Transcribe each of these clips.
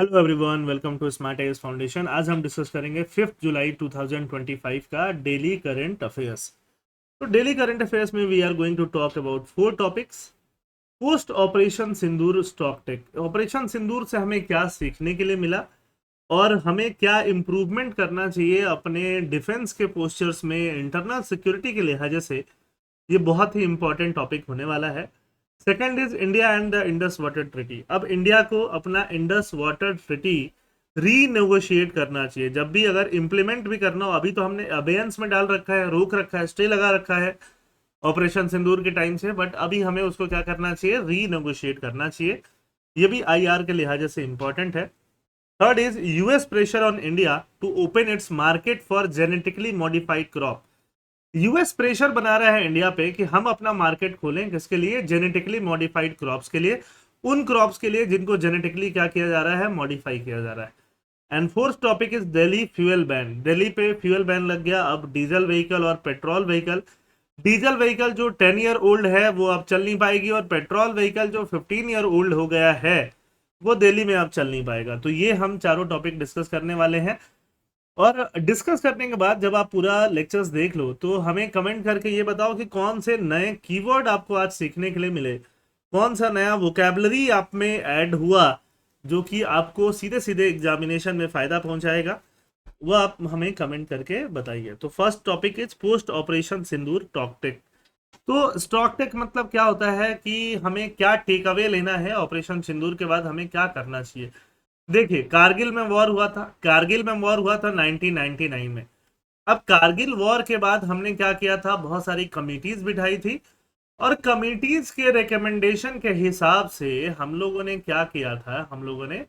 Hello everyone, welcome to Smart IAS foundation. आज हम discuss करेंगे 5 जुलाई 2025 का डेली करंट अफेयर्स। तो डेली करंट अफेयर्स में we are going to talk about 4 topics. Post operation Sindoor stock take. Operation Sindoor से हमें क्या सीखने के लिए मिला और हमें क्या इम्प्रूवमेंट करना चाहिए अपने डिफेंस के पोस्चर्स में, इंटरनल सिक्योरिटी के लिहाज से। ये बहुत ही इंपॉर्टेंट टॉपिक होने वाला है। Second is India and the Indus water treaty. अब इंडिया को अपना इंडस वाटर ट्रिटी रीनेगोशिएट करना चाहिए। जब भी अगर इंप्लीमेंट भी करना हो, अभी तो हमने अबेयंस में डाल रखा है, रोक रखा है, स्टे लगा रखा है ऑपरेशन सिंदूर के टाइम से, बट अभी हमें उसको क्या करना चाहिए, रीनेगोशिएट करना चाहिए। ये भी आईआर के लिहाज से इंपॉर्टेंट है। Third is US pressure on India to open its market for genetically modified crop. US pressure बना रहा है इंडिया पे कि हम अपना मार्केट खोलें, किसके लिए, जेनेटिकली मॉडिफाइड क्रॉप्स के लिए, उन क्रॉप्स के लिए जिनको जेनेटिकली क्या किया जा रहा है, मॉडिफाई किया जा रहा है। And fourth topic is Delhi fuel ban. Delhi पे फ्यूल बैन लग गया। अब डीजल व्हीकल और पेट्रोल व्हीकल, डीजल व्हीकल जो 10 ईयर ओल्ड है वो अब चल नहीं पाएगी, और पेट्रोल व्हीकल जो 15 ईयर ओल्ड हो गया है वो दिल्ली में अब चल नहीं पाएगा। तो ये हम चारों टॉपिक डिस्कस करने वाले हैं। और डिस्कस करने के बाद जब आप पूरा लेक्चर्स देख लो तो हमें कमेंट करके ये बताओ कि कौन से नए कीवर्ड आपको आज सीखने के लिए मिले, कौन सा नया वोकैबलरी आप में ऐड हुआ जो कि आपको सीधे सीधे एग्जामिनेशन में फायदा पहुंचाएगा, वो आप हमें कमेंट करके बताइए। तो first topic is post operation Sindoor stocktake. तो स्टॉक टेक मतलब क्या होता है कि हमें क्या टेक अवे लेना है, ऑपरेशन सिंदूर के बाद हमें क्या करना चाहिए। देखिए, कारगिल में वॉर हुआ था, कारगिल में वॉर हुआ था 1999 में। अब कारगिल वॉर के बाद हमने क्या किया था, बहुत सारी कमिटीज बिठाई थी, और कमिटीज के रिकमेंडेशन के हिसाब से हम लोगों ने क्या किया था, हम लोगों ने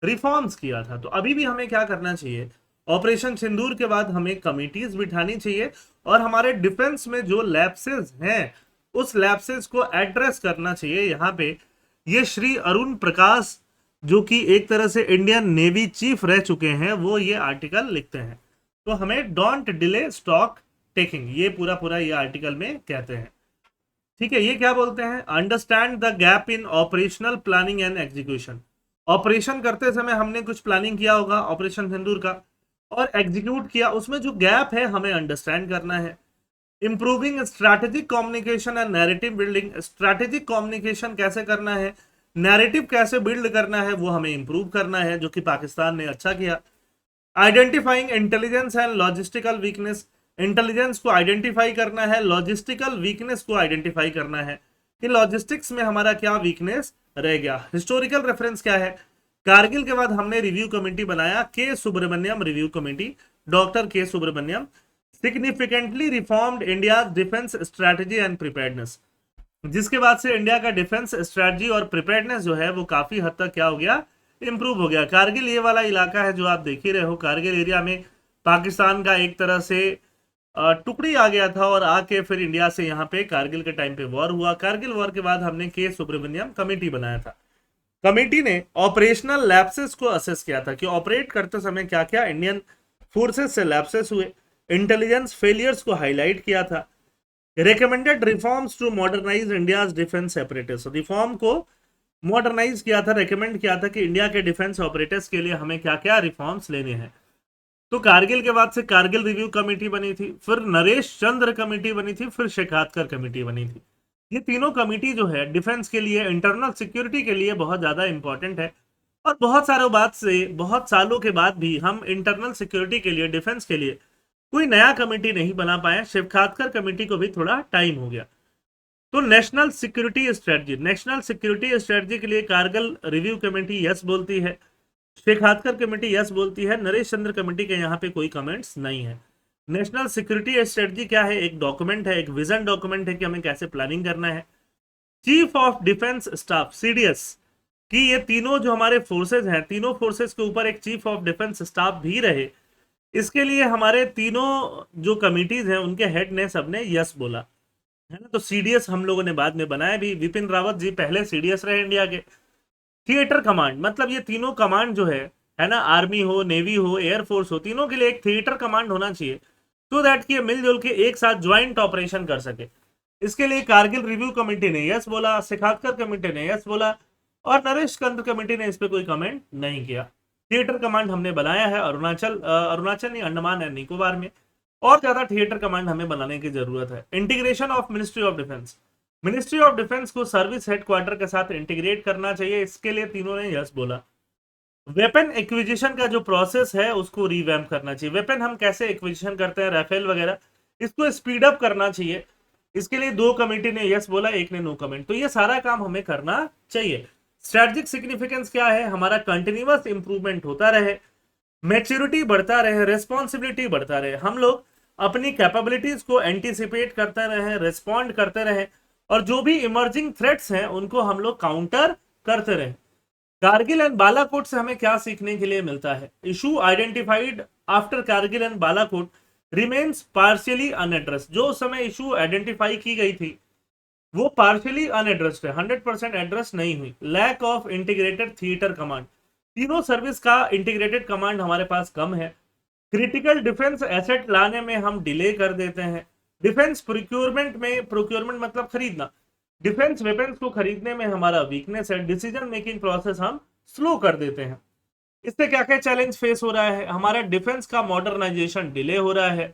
रिफॉर्म्स किया था। तो अभी भी हमें क्या करना चाहिए, ऑपरेशन सिंदूर के बाद हमें कमिटीज बिठानी चाहिए और हमारे डिफेंस में जो लैप्सेस हैं उस लैप्सेस को एड्रेस करना चाहिए। यहाँ पे ये श्री अरुण प्रकाश, जो कि एक तरह से इंडियन नेवी चीफ रह चुके हैं, वो ये आर्टिकल लिखते हैं। तो हमें डोंट डिले स्टॉक टेकिंग, ये पूरा पूरा ये आर्टिकल में कहते हैं। ठीक है, ये क्या बोलते हैं, understand the gap in operational planning and execution. Operation करते समय हमने कुछ प्लानिंग किया होगा ऑपरेशन सिंदूर का, और एग्जीक्यूट किया, उसमें जो गैप है हमें अंडरस्टैंड करना है। Improving strategic communication and narrative building. Strategic communication कैसे करना है, नैरेटिव कैसे बिल्ड करना है, वो हमें इंप्रूव करना है, जो कि पाकिस्तान ने अच्छा किया। Identifying intelligence and logistical weakness. Intelligence को आइडेंटिफाई करना है, लॉजिस्टिकल वीकनेस को आइडेंटिफाई करना है कि लॉजिस्टिक्स में हमारा क्या वीकनेस रह गया। हिस्टोरिकल रेफरेंस क्या है, कारगिल के बाद हमने रिव्यू कमेटी बनाया, के Subramaniam review committee, doctor K Subrahmanyam, significantly reformed India defence strategy and preparedness, जिसके बाद से इंडिया का डिफेंस स्ट्रेटजी और प्रिपेयर्डनेस जो है वो काफी हद तक क्या हो गया, इंप्रूव हो गया। कारगिल ये वाला इलाका है जो आप देख ही रहे हो, कारगिल एरिया में पाकिस्तान का एक तरह से टुकड़ी आ गया था, और आके फिर इंडिया से यहाँ पे कारगिल के टाइम पे वॉर हुआ। कारगिल वॉर के बाद हमने के सुब्रमण्यम कमेटी बनाया था। कमेटी ने ऑपरेशनल लैप्सेस को असेस किया था कि ऑपरेट करते समय क्या क्या इंडियन फोर्सेस से लैप्सेस हुए, इंटेलिजेंस फेलियर्स को हाईलाइट किया था। Recommended reforms to modernise India defence operators, reform को मॉडर्नाइज किया था, रेकमेंड किया था कि इंडिया के डिफेंस ऑपरेटर्स के लिए हमें क्या क्या रिफॉर्म्स लेने हैं। तो कारगिल के बाद से कारगिल रिव्यू कमेटी बनी थी, फिर नरेश चंद्र कमेटी बनी थी, फिर शेखातकर कमेटी बनी थी। ये तीनों कमेटी जो है डिफेंस के लिए, इंटरनल सिक्योरिटी के लिए बहुत ज्यादा इंपॉर्टेंट है। और बहुत सारों बात से, बहुत सालों के बाद भी हम इंटरनल सिक्योरिटी के लिए, डिफेंस के लिए कोई नया कमेटी नहीं बना पाए। शेखातकर कमेटी को भी थोड़ा टाइम हो गया। तो national security strategy, national security strategy के लिए कारगिल रिव्यू कमेटी यस बोलती है, शेखातकर कमेटी यस बोलती है, नरेश चंद्र कमेटी के यहाँ पे कोई कमेंट्स नहीं है। नेशनल सिक्योरिटी स्ट्रेटजी क्या है, एक डॉक्यूमेंट है, एक विजन डॉक्यूमेंट है कि हमें कैसे प्लानिंग करना है। Chief of defence staff, CDS, कि ये तीनों जो हमारे फोर्सेज हैं, तीनों फोर्सेज के ऊपर एक चीफ ऑफ डिफेंस स्टाफ भी रहे, इसके लिए हमारे तीनों जो कमिटीज हैं उनके हेड ने सबने यस बोला है ना। तो सीडीएस हम लोगों ने बाद में बनाया भी, विपिन रावत जी पहले सीडीएस रहे इंडिया के। थिएटर कमांड, मतलब ये तीनों कमांड जो है ना, आर्मी हो, नेवी हो, एयरफोर्स हो, तीनों के लिए एक थिएटर कमांड होना चाहिए, तो दैट कि ये मिलजुल के एक साथ ज्वाइंट ऑपरेशन कर सके। इसके लिए कारगिल रिव्यू कमेटी ने यस बोला, शेखातकर कमेटी ने यस बोला, और नरेश चंद्र कमेटी ने इस पे कोई कमेंट नहीं किया। थिएटर कमांड हमने बनाया है अरुणाचल नहीं, अंडमान एंड निकोबार में। और ज्यादा थिएटर कमांड हमें बनाने की जरूरत है। Integration of ministry of defence, ministry of defence को सर्विस हेडक्वार्टर के साथ इंटीग्रेट करना चाहिए, इसके लिए तीनों ने यस बोला। वेपन एक्विजिशन का जो प्रोसेस है उसको रिवैम्प करना चाहिए। वेपन हम कैसे एक्विजिशन करते हैं, राफेल वगैरह, इसको स्पीड अप करना चाहिए, इसके लिए 2 कमेटी ने यस बोला, एक ने नो कमेंट। तो ये सारा काम हमें करना चाहिए। स्ट्रेटेजिक सिग्निफिकेंस क्या है, हमारा कंटिन्यूअस इंप्रूवमेंट होता रहे, मैच्योरिटी बढ़ता रहे, रिस्पॉन्सिबिलिटी बढ़ता रहे, हम लोग अपनी कैपेबिलिटीज को एंटीसिपेट करते रहे, रिस्पॉन्ड करते रहे, और जो भी इमर्जिंग थ्रेट्स हैं उनको हम लोग काउंटर करते रहे। कारगिल एंड बालाकोट से हमें क्या सीखने के लिए मिलता है, issue identified after Kargil and Balakot remains partially unaddressed. जो उस समय इशू आइडेंटिफाई की गई थी वो पार्शियली अनएड्रेस्ड है, 100% एड्रेस नहीं हुई। Lack of integrated theatre command, तीनों सर्विस का इंटीग्रेटेड कमांड हमारे पास कम है। क्रिटिकल डिफेंस एसेट लाने में हम डिले कर देते हैं। डिफेंस प्रोक्योरमेंट में, प्रोक्योरमेंट मतलब खरीदना, डिफेंस वेपन्स को खरीदने में हमारा वीकनेस है। डिसीजन मेकिंग प्रोसेस हम स्लो कर देते हैं। इससे क्या क्या चैलेंज फेस हो रहा है, हमारा डिफेंस का मॉडर्नाइजेशन डिले हो रहा है।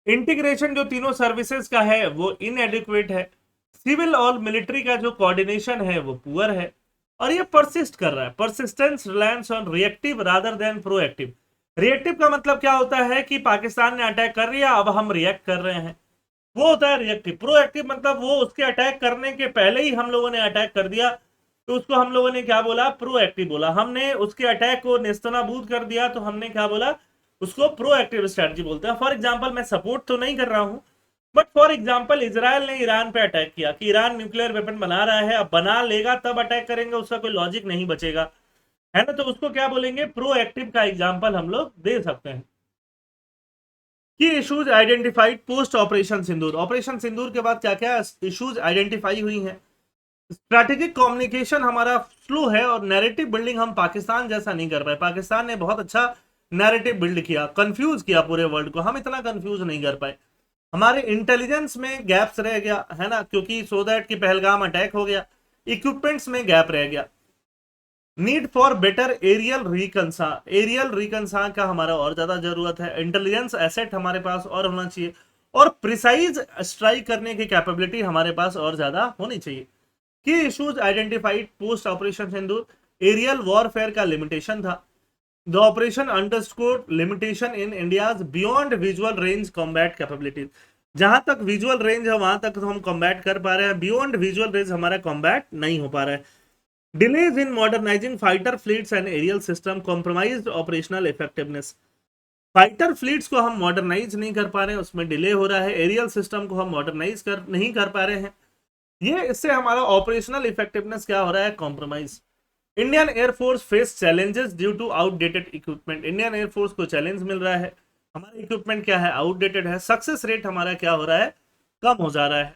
इंटीग्रेशन जो तीनों सर्विसेज का है वो इनएडिक्वेट है। सिविल और मिलिट्री का जो कोऑर्डिनेशन है वो पुअर है, और ये परसिस्ट कर रहा है। Persistence reliance on reactive rather than proactive. Reactive का मतलब क्या होता है कि पाकिस्तान ने अटैक कर लिया, अब हम रिएक्ट कर रहे हैं, वो होता है रिएक्टिव। प्रोएक्टिव मतलब वो उसके अटैक करने के पहले ही हम लोगों ने अटैक कर दिया, तो उसको हम लोगों ने क्या बोला, प्रोएक्टिव बोला। हमने उसके अटैक को नेस्तनाबूद कर दिया तो हमने क्या बोला, उसको प्रोएक्टिव स्ट्रेटजी बोलते हैं। फॉर एग्जांपल, मैं सपोर्ट तो नहीं कर रहा हूं, बट फॉर एग्जांपल इजराइल ने ईरान पे अटैक किया कि ईरान न्यूक्लियर वेपन बना रहा है, अब बना लेगा तब अटैक करेंगे, उसका कोई लॉजिक नहीं बचेगा, है ना। तो उसको क्या बोलेंगे, प्रोएक्टिव का एग्जांपल हम लोग दे सकते हैं। की इश्यूज आइडेंटिफाइड पोस्ट ऑपरेशन सिंदूर, ऑपरेशन सिंदूर के बाद क्या क्या इश्यूज आइडेंटिफाई हुई हैं। स्ट्रैटेजिक कम्युनिकेशन हमारा स्लो है, और नैरेटिव बिल्डिंग हम पाकिस्तान जैसा नहीं कर पाए। पाकिस्तान ने बहुत अच्छा नैरेटिव बिल्ड किया, कंफ्यूज किया पूरे वर्ल्ड को, हम इतना कंफ्यूज नहीं कर पाए। हमारे इंटेलिजेंस में गैप्स रह गया, है ना, क्योंकि सो दैट कि पहलगाम अटैक हो गया। इक्विपमेंट्स में गैप रह गया। नीड फॉर बेटर एरियल रिकनसा का हमारा और ज्यादा जरूरत है। इंटेलिजेंस एसेट हमारे पास और होना चाहिए, और प्रिसाइज स्ट्राइक करने की कैपेबिलिटी हमारे पास और ज्यादा होनी चाहिए। की इश्यूज आइडेंटिफाइड पोस्ट ऑपरेशन सिंदूर, एरियल वॉरफेयर का लिमिटेशन था। The operation underscore limitation in India's beyond visual range combat capabilities. जहां तक विजुअल रेंज है वहां तक तो हम कॉम्बैट कर पा रहे हैं, बियॉन्ड विजुअल रेंज हमारा कॉम्बैट नहीं हो पा रहा है। Delays in modernising fighter fleets and aerial system, compromised operational effectiveness. Fighter fleets को हम मॉडर्नाइज नहीं कर पा रहे हैं, उसमें डिले हो रहा है। एरियल सिस्टम को हम मॉडर्नाइज नहीं कर पा रहे हैं, ये इससे हमारा ऑपरेशनल इफेक्टिवनेस क्या हो रहा है, compromise. Indian air force face challenges due to outdated equipment, Indian air force को चैलेंज मिल रहा है, हमारा इक्विपमेंट क्या है, आउटडेटेड है। सक्सेस रेट हमारा क्या हो रहा है, कम हो जा रहा है।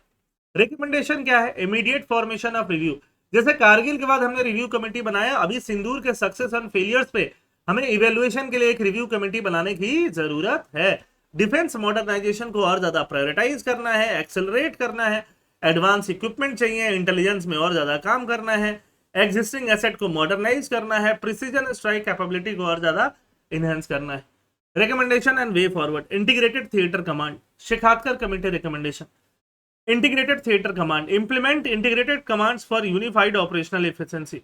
रिकमेंडेशन क्या है, इमीडिएट फॉर्मेशन ऑफ रिव्यू। जैसे कारगिल के बाद हमने रिव्यू कमेटी बनाया, अभी सिंदूर के सक्सेस एंड फेलियर्स पे हमें इवेल्युएशन के लिए एक रिव्यू कमेटी बनाने की जरूरत है। डिफेंस मॉडर्नाइजेशन को और ज्यादा प्रायोरिटाइज करना है, एक्सेलरेट करना है, एडवांस इक्विपमेंट चाहिए, इंटेलिजेंस में और ज्यादा काम करना है, एग्जिस्टिंग एसेट को मॉडर्नाइज करना है, प्रिसीजन स्ट्राइक कैपेबिलिटी को और ज्यादा इनहेंस करना है। Recommendation and way forward, integrated theatre command, Shekatkar committee recommendation. Integrated theatre command, implement integrated commands for unified operational efficiency.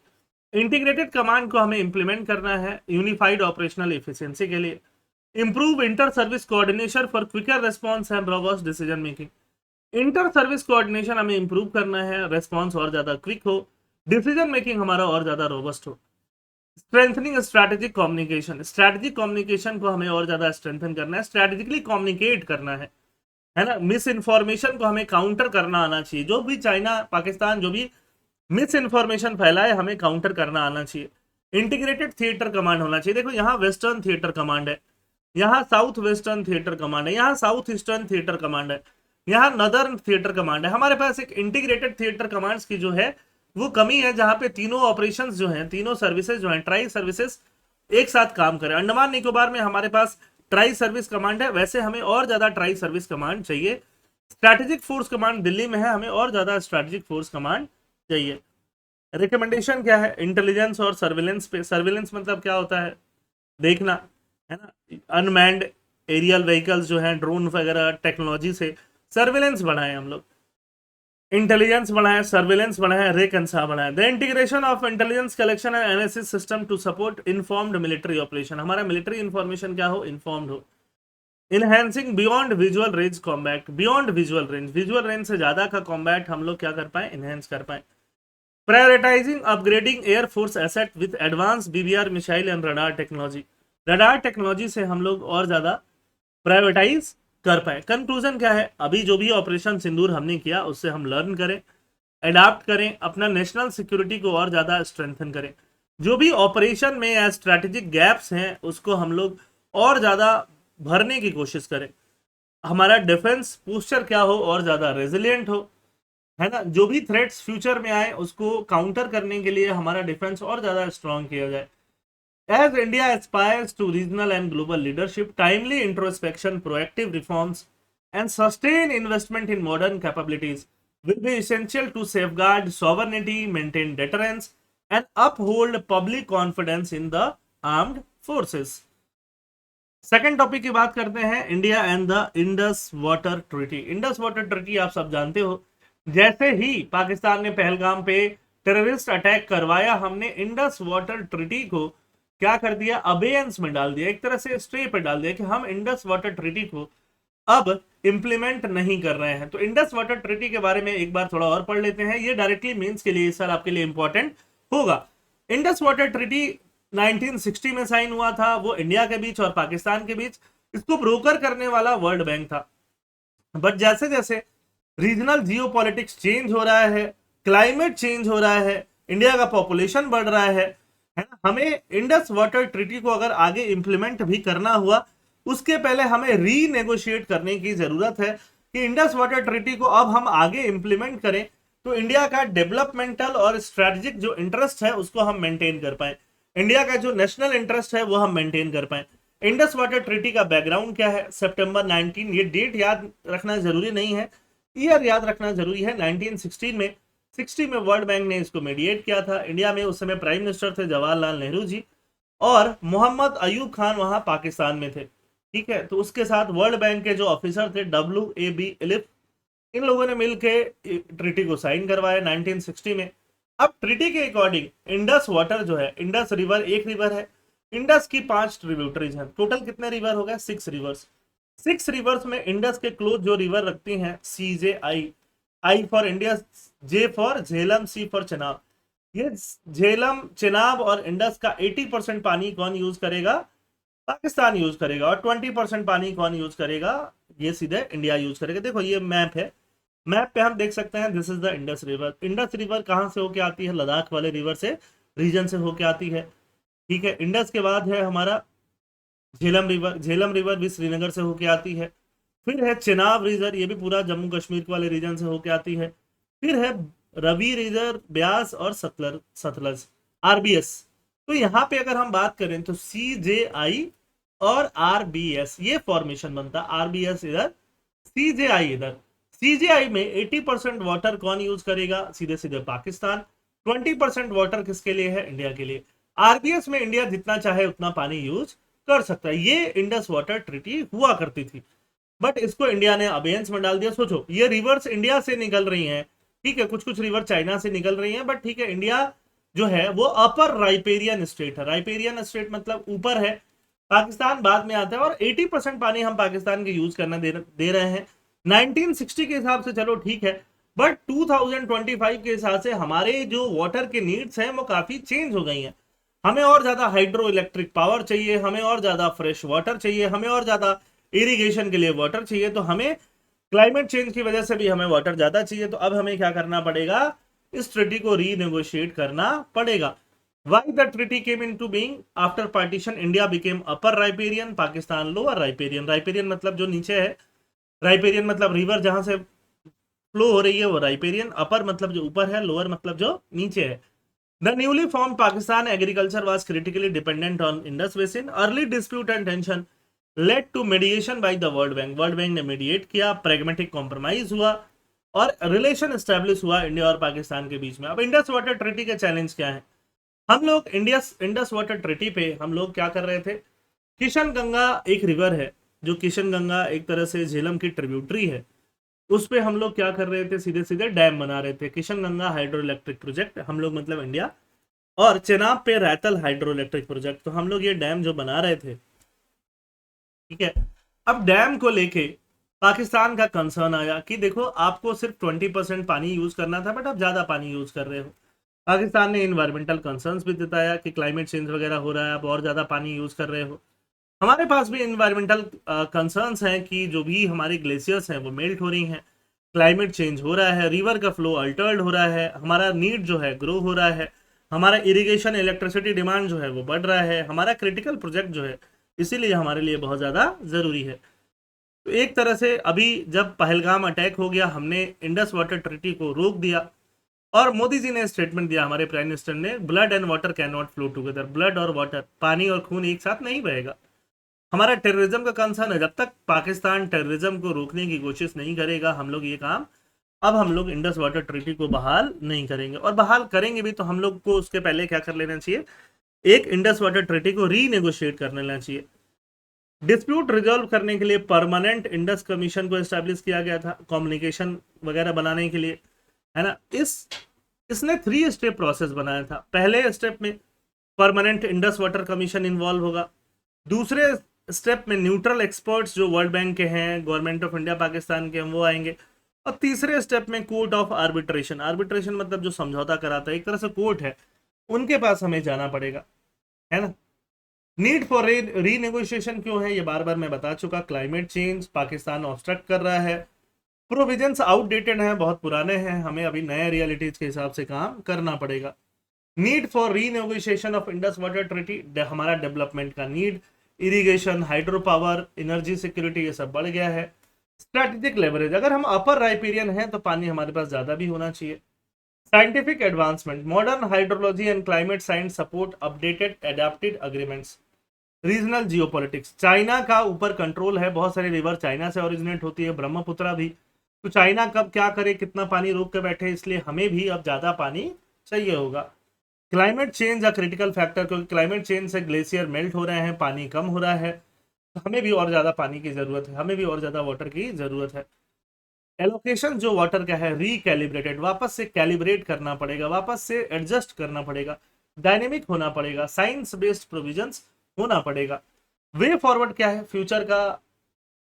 Integrated command को हमें इंप्लीमेंट करना है यूनिफाइड ऑपरेशनल एफिशिएंसी के लिए। Improve inter service coordination for quicker response and robust decision making. Inter service coordination हमें improve करना है, response और ज्यादा क्विक हो, डिसीजन मेकिंग हमारा और ज्यादा रोबस्ट हो। Strengthening strategic communication, strategic communication को हमें और ज्यादा स्ट्रेंथन करना है, स्ट्रैटेजिकली कम्युनिकेट करना है ना। मिस इन्फॉर्मेशन को हमें काउंटर करना आना चाहिए, जो भी चाइना पाकिस्तान जो भी मिस इन्फॉर्मेशन फैलाए हमें काउंटर करना आना चाहिए। इंटीग्रेटेड थिएटर कमांड होना चाहिए। देखो यहाँ वेस्टर्न थिएटर कमांड है, यहाँ साउथ वेस्टर्न थिएटर कमांड है, यहाँ साउथ ईस्टर्न थिएटर कमांड है, यहाँ नदर्न थिएटर कमांड है। हमारे पास एक इंटीग्रेटेड थिएटर कमांड्स की जो है वो कमी है, जहां पे तीनों ऑपरेशंस जो हैं, तीनों सर्विसेज जो हैं, ट्राई सर्विसेज एक साथ काम करें। अंडमान निकोबार में हमारे पास ट्राई सर्विस कमांड है, वैसे हमें और ज्यादा ट्राई सर्विस कमांड चाहिए। स्ट्रैटेजिक फोर्स कमांड दिल्ली में है, हमें और ज्यादा स्ट्रैटेजिक फोर्स कमांड चाहिए। रिकमेंडेशन क्या है? इंटेलिजेंस और सर्विलेंस पे। सर्विलेंस मतलब क्या होता है? देखना, है ना। अनमैन्ड एरियल व्हीकल्स जो हैं, ड्रोन वगैरह टेक्नोलॉजी से सर्विलेंस बढ़ाएं हम लोग, इंटेलिजेंस बढ़ाएं, सर्विलेंस बढ़ाएं, रेकंसा बढ़ाएं। The integration of intelligence collection and analysis system to support informed military operation. हमारा मिलिट्री इंफॉर्मेशन क्या हो? इन्फॉर्म्ड हो। Enhancing beyond visual range combat. Beyond visual range से ज्यादा का कॉम्बैट हम लोग क्या कर पाए? इनहेंस कर पाए। Prioritising upgrading air force asset with advance BBr missile and radar technology. Radar technology से हम लोग और ज्यादा प्रायोरिटाइज कर पाए। कंक्लूजन क्या है? अभी जो भी ऑपरेशन सिंदूर हमने किया उससे हम लर्न करें, अडाप्ट करें, अपना नेशनल सिक्योरिटी को और ज्यादा स्ट्रेंथन करें। जो भी ऑपरेशन में या स्ट्रैटेजिक गैप्स हैं उसको हम लोग और ज्यादा भरने की कोशिश करें। हमारा डिफेंस पोस्चर क्या हो? और ज्यादा रेजिलियंट हो, है ना। जो भी थ्रेट्स फ्यूचर में आए उसको काउंटर करने के लिए हमारा डिफेंस और ज्यादा स्ट्रांग किया जाए। As India aspires to regional and global leadership, timely introspection, proactive reforms and sustain investment in modern capabilities will be essential to safeguard sovereignty, maintain deterrence, and uphold public confidence in the armed forces. Second topic की बात करते हैं, India and the Indus water treaty. Indus water treaty आप सब जानते हो। जैसे ही पाकिस्तान ने पहलगाम पे टेररिस्ट अटैक करवाया, हमने इंडस वाटर ट्रीटी को क्या कर दिया? अबेयंस में डाल दिया, एक तरह से स्टे पे डाल दिया कि हम इंडस वाटर ट्रीटी को अब इंप्लीमेंट नहीं कर रहे हैं। तो इंडस वाटर ट्रीटी के बारे में एक बार थोड़ा और पढ़ लेते हैं, ये डायरेक्टली मेंस के लिए इस साल आपके लिए इंपॉर्टेंट होगा। इंडस वाटर ट्रीटी 1960 में साइन हुआ था, वो इंडिया के बीच और पाकिस्तान के बीच। इसको ब्रोकर करने वाला वर्ल्ड बैंक था। बट जैसे जैसे रीजनल जियोपॉलिटिक्स चेंज हो रहा है, क्लाइमेट चेंज हो रहा है, इंडिया का पॉपुलेशन बढ़ रहा है ना, हमें इंडस वाटर ट्रीटी को अगर आगे इंप्लीमेंट भी करना हुआ, उसके पहले हमें रीनेगोशिएट करने की जरूरत है कि इंडस वाटर ट्रीटी को अब हम आगे इंप्लीमेंट करें तो इंडिया का डेवलपमेंटल और स्ट्रेटेजिक जो इंटरेस्ट है उसको हम मेंटेन कर पाए, इंडिया का जो नेशनल इंटरेस्ट है वो हम मेंटेन कर पाए। इंडस वाटर ट्रीटी का बैकग्राउंड क्या है? सितंबर 19, ये डेट याद रखना जरूरी नहीं है, ईयर याद रखना जरूरी है। 1916 में 60 में वर्ल्ड बैंक ने इसको मीडिएट किया था। इंडिया में उस समय प्राइम मिनिस्टर थे जवाहरलाल नेहरू जी, और मोहम्मद अयूब खान वहां पाकिस्तान में थे। ठीक है, तो उसके साथ वर्ल्ड बैंक के जो ऑफिसर थे WAB इलिफ, इन लोगों ने मिलकर ट्रीटी को साइन करवाया 1960 में। अब ट्रीटी के अकॉर्डिंग इंडस वाटर जो है, इंडस रिवर एक रिवर है, इंडस की 5 ट्रिब्यूटरीज हैं। टोटल कितने रिवर हो गए? 6 रिवर्स। 6 रिवर्स में इंडस के क्लोज जो रिवर रखती हैं CJI, I for India, J for Jhelum, C for Chenab. ये झेलम, चेनाब और इंडस का 80% पानी कौन यूज करेगा? पाकिस्तान यूज करेगा। और 20% पानी कौन यूज करेगा? ये सीधे इंडिया यूज करेगा। देखो ये मैप है, मैप पे हम देख सकते हैं this is the Indus river. Indus river कहां से होके आती है? लद्दाख वाले रिवर से, रीजन से होके आती है। ठीक है, इंडस के बाद है हमारा झेलम रिवर। झेलम रिवर भी श्रीनगर से होके आती है। फिर है चेनाब रिवर, ये भी पूरा जम्मू कश्मीर वाले रीजन से होके आती है। फिर है रवि रिवर, ब्यास और सतलज, RBS। तो यहाँ पे अगर हम बात करें तो CJI और RBS ये फॉर्मेशन बनता, RBS इधर, CJI इधर। CJI में 80% वाटर कौन यूज करेगा? सीधे सीधे पाकिस्तान। 20% वाटर किसके लिए है? इंडिया के लिए। RBS में इंडिया जितना चाहे उतना पानी यूज कर सकता है। ये इंडस वाटर ट्रीटी हुआ करती थी, बट इसको इंडिया ने अबेयंस में डाल दिया। सोचो, ये रिवर्स इंडिया से निकल रही हैं, ठीक है, कुछ कुछ रिवर चाइना से निकल रही हैं, बट ठीक है, इंडिया जो है वो अपर राइपेरियन स्टेट है। राइपेरियन स्टेट मतलब ऊपर है, पाकिस्तान बाद में आता है। और 80% पानी हम पाकिस्तान के यूज करना दे रहे हैं 1960 के हिसाब से, चलो ठीक है। बट 2025 के हिसाब से हमारे जो वाटर के नीड्स हैं वो काफी चेंज हो गई हैं। हमें और ज्यादा हाइड्रो इलेक्ट्रिक पावर चाहिए, हमें और ज्यादा फ्रेश वाटर चाहिए, हमें और ज्यादा इरिगेशन के लिए वाटर चाहिए। तो हमें क्लाइमेट चेंज की वजह से भी हमें वाटर ज्यादा चाहिए। तो अब हमें क्या करना पड़ेगा? इस ट्रीटी को रीनेगोशिएट करना पड़ेगा। Why the treaty came into being? After partition, India became upper riparian, Pakistan lower riparian. Riparian मतलब जो नीचे है, राइपेरियन मतलब रिवर जहां से फ्लो हो रही है वो राइपेरियन, अपर मतलब जो ऊपर है, लोअर मतलब जो नीचे है। The newly form Pakistan agriculture was critically dependent on Indus basin. Early dispute and tension led to mediation by the world bank. World bank ने मीडिएट किया, प्रेगमेटिक कॉम्प्रोमाइज हुआ। और रिलेशन एस्टेब्लिश हुआ इंडिया और पाकिस्तान के बीच में। अब इंडस वाटर ट्रीटी के चैलेंज क्या है? हम लोग इंडस वाटर ट्रीटी पे हम लोग क्या कर रहे थे? किशन गंगा एक रिवर है, जो किशन गंगा एक तरह से झेलम की ट्रिब्यूटरी है, उस पे हम लोग क्या कर रहे थे? सीधे सीधे डैम बना रहे थे। Kishan Ganga hydro electric project, हम लोग मतलब इंडिया, और चेनाब पे रैतल हाइड्रो इलेक्ट्रिक प्रोजेक्ट, तो हम लोग ये डैम जो बना रहे थे, ठीक है। अब डैम को लेके पाकिस्तान का कंसर्न आया कि देखो आपको सिर्फ 20% पानी यूज करना था, बट आप ज्यादा पानी यूज कर रहे हो। पाकिस्तान ने इन्वायरमेंटल कंसर्न्स भी जताया कि क्लाइमेट चेंज वगैरह हो रहा है, आप और ज्यादा पानी यूज कर रहे हो। हमारे पास भी इन्वायरमेंटल कंसर्न्स हैं कि जो भी हमारे ग्लेशियर्स हैं वो मेल्ट हो रही हैं, क्लाइमेट चेंज हो रहा है, रिवर का फ्लो अल्टर्ड हो रहा है, हमारा नीड जो है ग्रो हो रहा है, हमारा इरिगेशन इलेक्ट्रिसिटी डिमांड जो है वो बढ़ रहा है, हमारा क्रिटिकल प्रोजेक्ट जो है इसीलिए हमारे लिए बहुत ज़्यादा ज़रूरी है। तो एक तरह से अभी जब पहलगाम अटैक हो गया, हमने इंडस वाटर ट्रीटी को रोक दिया, और मोदी जी ने स्टेटमेंट दिया, हमारे प्राइम मिनिस्टर ने, blood and water can not flow together. Blood और वाटर, पानी और खून एक साथ नहीं बहेगा। हमारा टेररिज्म का कंसर्न है, जब तक पाकिस्तान टेररिज्म को रोकने की कोशिश नहीं करेगा हम लोग ये काम, अब हम लोग इंडस वाटर ट्रीटी को बहाल नहीं करेंगे। और बहाल करेंगे भी तो हम लोग को उसके पहले क्या कर लेना चाहिए? एक इंडस वाटर ट्रीटी को रीनेगोशिएट कर लेना चाहिए। डिस्प्यूट रिजॉल्व करने के लिए परमानेंट इंडस कमीशन को एस्टैब्लिश किया गया था, कम्युनिकेशन वगैरह बनाने के लिए, है ना। इसने 3 स्टेप प्रोसेस बनाया था। पहले स्टेप में permanent Indus water commission involve होगा। दूसरे स्टेप में न्यूट्रल एक्सपर्ट्स जो वर्ल्ड बैंक के हैं, गवर्नमेंट ऑफ इंडिया पाकिस्तान के हैं, वो आएंगे। और तीसरे स्टेप में कोर्ट ऑफ आर्बिट्रेशन, आर्बिट्रेशन मतलब जो समझौता कराता है, एक तरह से कोर्ट है, उनके पास हमें जाना पड़ेगा, है ना। नीड फॉर रीनेगोशिएशन क्यों है, ये बार बार मैं बता चुका। क्लाइमेट चेंज, पाकिस्तान ऑब्स्ट्रक्ट कर रहा है, प्रोविजंस आउटडेटेड हैं, बहुत पुराने हैं, हमें अभी नए रियलिटीज के हिसाब से काम करना पड़ेगा। Need for renegotiation of Indus water treaty, हमारा डेवलपमेंट का need, irrigation, hydro power, energy security, ये सब बढ़ गया है। स्ट्रैटेजिक लेवरेज, अगर हम अपर राइपेरियन हैं तो पानी हमारे पास ज्यादा भी होना चाहिए। Scientific advancement, modern hydrology and climate science support updated adapted agreements. Regional geopolitics, China का ऊपर कंट्रोल है, बहुत सारी रिवर चाइना से ओरिजिनेट होती है, ब्रह्मपुत्रा भी। तो चाइना कब क्या करे, कितना पानी रोक के बैठे, इसलिए हमें भी अब ज्यादा पानी चाहिए होगा। Climate change a critical factor, क्योंकि क्लाइमेट चेंज से ग्लेशियर मेल्ट हो रहे हैं, पानी कम हो रहा है, तो हमें भी और ज्यादा पानी की जरूरत है, हमें भी और ज्यादा वाटर की जरूरत है। एलोकेशन जो वाटर का है रिकैलिब्रेटेड, वापस से कैलिब्रेट करना पड़ेगा, वापस से एडजस्ट करना पड़ेगा, डायनेमिक होना पड़ेगा, साइंस बेस्ड प्रोविजंस होना पड़ेगा। वे फॉरवर्ड क्या है फ्यूचर का?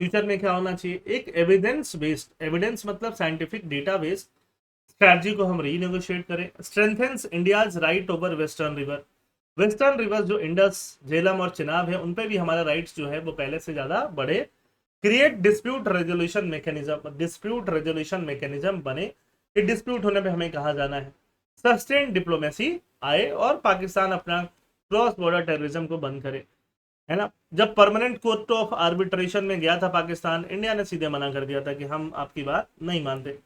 फ्यूचर में क्या होना चाहिए? एक एविडेंस बेस्ड, एविडेंस मतलब साइंटिफिक डेटा बेस्ड स्ट्रैटेजी को हम रीनेगोशिएट करें। Strengthens India's right over western river, western river जो इंडस, झेलम और चिनाब है, उन पे भी हमारा राइट्स जो है वो पहले से ज्यादा बढ़े। Create dispute resolution mechanism, dispute resolution mechanism बने कि डिस्प्यूट होने पे हमें कहा जाना है। सस्टेन डिप्लोमेसी आए और पाकिस्तान अपना क्रॉस बॉर्डर टेररिज्म को बंद करे, है ना। जब परमानेंट कोर्ट ऑफ आर्बिट्रेशन में गया था पाकिस्तान, इंडिया ने सीधे मना कर दिया था कि हम आपकी बात नहीं मानते।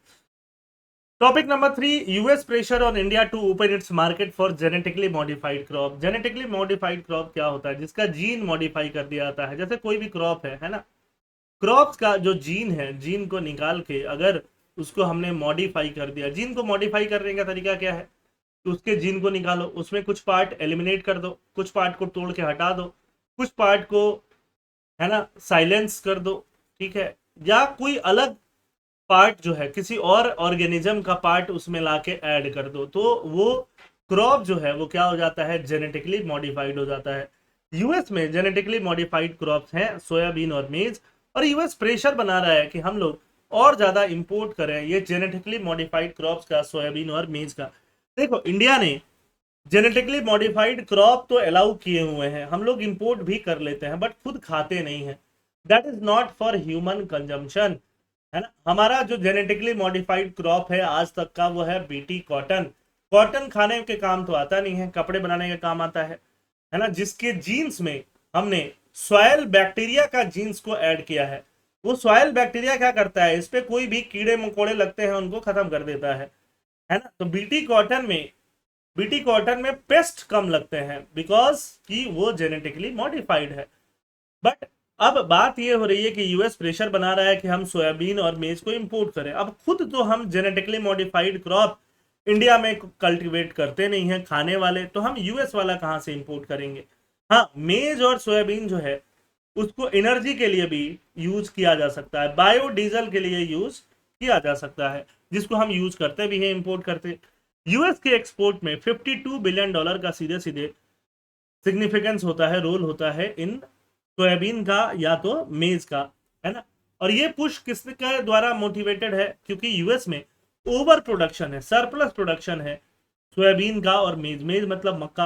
Topic number 3, US pressure on India to open its market for genetically modified crop. Genetically modified crop क्या होता है? जिसका जीन मॉडिफाई कर दिया जाता है, जैसे कोई भी क्रॉप है ना, क्रॉप्स का जो जीन है, जीन को निकाल के अगर उसको हमने मॉडिफाई कर दिया, जीन को मॉडिफाई करने का तरीका क्या है? तो उसके जीन को निकालो, उसमें कुछ पार्ट एलिमिनेट कर दो, कुछ पार्ट को तोड़ के हटा दो, कुछ पार्ट को, है ना, साइलेंस कर दो, ठीक है, या कोई अलग पार्ट जो है किसी और ऑर्गेनिज्म का पार्ट उसमें लाके ऐड कर दो, तो वो क्रॉप जो है वो क्या हो जाता है? जेनेटिकली मॉडिफाइड हो जाता है। यूएस में जेनेटिकली मॉडिफाइड क्रॉप्स हैं सोयाबीन और मेज, और यूएस प्रेशर बना रहा है कि हम लोग और ज्यादा इंपोर्ट करें ये जेनेटिकली मॉडिफाइड क्रॉप्स का, सोयाबीन और मेज का। देखो इंडिया ने जेनेटिकली मॉडिफाइड क्रॉप तो अलाउ किए हुए हैं, हम लोग इंपोर्ट भी कर लेते हैं, बट खुद खाते नहीं है। That is not for human consumption, है ना। हमारा जो जेनेटिकली मॉडिफाइड क्रॉप है आज तक का, वो है बीटी कॉटन। कॉटन खाने के काम तो आता नहीं है, कपड़े बनाने के काम आता है ना। जिसके जीन्स में हमने सॉयल बैक्टीरिया का जीन्स को ऐड किया है। वो सॉयल बैक्टीरिया क्या करता है? इस पे कोई भी कीड़े मकोड़े लगते हैं उनको खत्म कर देता है ना। तो बीटी कॉटन में पेस्ट कम लगते हैं बिकॉज कि वो जेनेटिकली मॉडिफाइड है। बट अब बात ये हो रही है कि यूएस प्रेशर बना रहा है कि हम सोयाबीन और मेज को इंपोर्ट करें। अब खुद तो हम जेनेटिकली मॉडिफाइड क्रॉप इंडिया में कल्टीवेट करते नहीं हैं खाने वाले, तो हम यूएस वाला कहाँ से इंपोर्ट करेंगे। हाँ, मेज और सोयाबीन जो है उसको एनर्जी के लिए भी यूज किया जा सकता है, बायोडीजल के लिए यूज किया जा सकता है, जिसको हम यूज करते भी हैं, इंपोर्ट करते। यूएस के एक्सपोर्ट में $52 बिलियन का सीधे सीधे सिग्निफिकेंस होता है, रोल होता है इन सोयाबीन का या तो मेज का, है ना। और ये पुश किसके द्वारा मोटिवेटेड है, क्योंकि यूएस में ओवर प्रोडक्शन है, सरप्लस प्रोडक्शन है सोयाबीन का और मेज, मेज मतलब मक्का।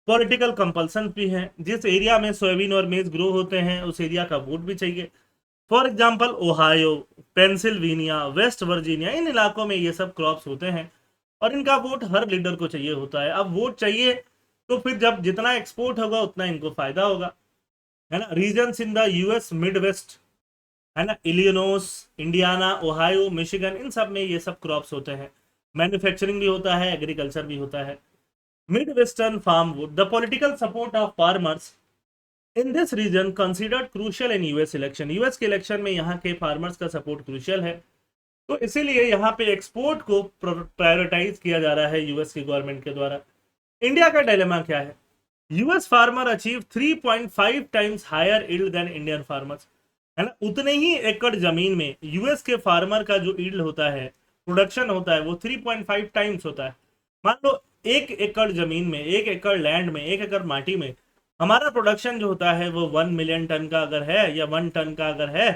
पॉलिटिकल कंपल्सन भी है, जिस एरिया में सोयाबीन और मेज ग्रो होते हैं उस एरिया का वोट भी चाहिए। For example Ohio, Pennsylvania, West Virginia, इन इलाकों में ये सब क्रॉप्स होते हैं और इनका वोट हर लीडर को चाहिए होता है। अब वोट चाहिए तो फिर जब जितना एक्सपोर्ट होगा उतना इनको फायदा होगा, है ना। Regions in the US midwest, है ना, इलिनोस, इंडियाना, ओहायो, मिशिगन, इन सब में ये सब क्रॉप्स होते हैं। मैन्युफैक्चरिंग भी होता है, एग्रीकल्चर भी होता है। Midwestern farmwood, the political support of farmers in this region considered crucial in US election. US के इलेक्शन में यहाँ के फार्मर्स का सपोर्ट क्रूशियल है, तो इसीलिए यहाँ पे एक्सपोर्ट को प्रायोरिटाइज किया जा रहा है यूएस की गवर्नमेंट के द्वारा। इंडिया का डायलेमा क्या है? US farmer achieve 3.5 times higher yield than Indian farmers, है ना। उतने ही एकड़ जमीन में यूएस के फार्मर का जो ईल्ड होता है, प्रोडक्शन होता है, वो 3.5 टाइम्स होता है। मान लो 1 एकड़ जमीन में, 1 एकड़ लैंड में, 1 एकड़ माटी में हमारा प्रोडक्शन जो होता है वो 1 मिलियन टन का अगर है या 1 टन का अगर है,